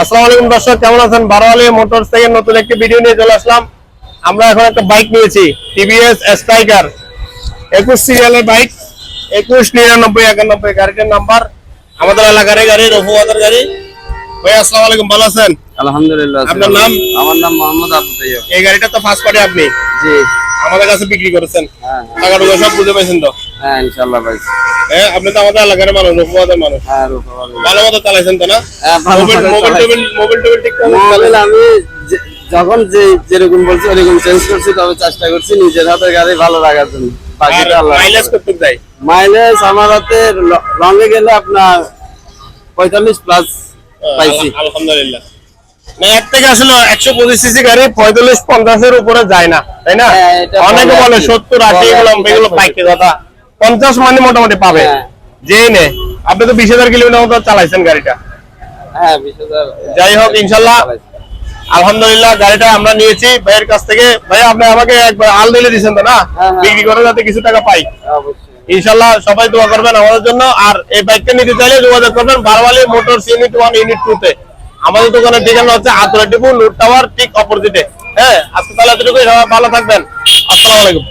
আসসালামু আলাইকুম দর্শক, কেমন আছেন? বারোয়ালি মোটরস থেকে নতুন একটি ভিডিও নিয়ে চলে আসলাম। আমরা এখন একটা বাইক নিয়েছি, টিভিএস স্ট্রাইকার 21 সিরিয়ালের বাইক, 219991 গাড়িটার নাম্বার। আমাদের এলাকার গাড়ি, রফুয়াদের গাড়ি। ভাই আসসালামু আলাইকুম, ভালো আছেন? আলহামদুলিল্লাহ। আপনার নাম? আমার নাম মোহাম্মদ আবু তাইয়্যব। এই গাড়িটা তো ফার্স্ট পার্টি আপনি জি। আমাদের কাছে বিক্রি করেছেন। হ্যাঁ টাকা টুকা সব বুঝে পাইছেন তো? হ্যাঁ ইনশাআল্লাহ ভাই। হ্যাঁ, আপনি তো আমাদের এলাকার মানুষ, রফুয়াদের মানুষ। হ্যাঁ রূপবান। ভালো মতো চালাইছেন তো না? হ্যাঁ ভালো মোবাইল টোবিল ঠিক করে মোবাইল আমি যখন যেরকম বলছি ওরকম চেঞ্জ করছি, তবে চেষ্টা করছি নিজের হাতের গাড়ি ভালো রাখার জন্য। বাকিটা আল্লাহ। মাইলেজ কত দেয়? মাইলেজ আমার হাতে লঙ্গে গেলে আপনার 45 প্লাস পাইছি। আলহামদুলিল্লাহ। না, এক থেকে আসলে 125 সিসি গাড়ি 45-50 এর উপরে যায় না, তাই না? হ্যাঁ, এটা অনেকে বলে 70-80 এগুলো বাইকের কথা। 50 মানে মোটামুটি পাবে। হ্যাঁ। যে নে আপনি তো 20,000 কিলোমিটার মতো চালাইছেন গাড়িটা। হ্যাঁ 20,000। যাই হোক, ইনশাআল্লাহ আলহামদুলিল্লাহ গাড়িটা আমরা নিয়েছি ভাইয়ের কাছ থেকে। ভাই আপনি আমাকে একবার আল দিলে দিয়েছেন তো না? হ্যাঁ। বিক্রি করে যাতে কিছু টাকা পাই। অবশ্যই। ইনশাআল্লাহ সবাই দোয়া করবেন আমাদের জন্য। আর এই বাইকটা নিতে চাইলে যোগাযোগ করবেন বারোয়ালি মোটরস ইউনিট 1 ইউনিট 2 তে। আমাদের দোকানের ঠিকানা হচ্ছে আতরা ডিপো, লুট টাওয়ার ঠিক অপোজিটে। হ্যাঁ, আজকে তাহলে এতটুকুই। সবাই ভালো থাকবেন। আসসালামু আলাইকুম।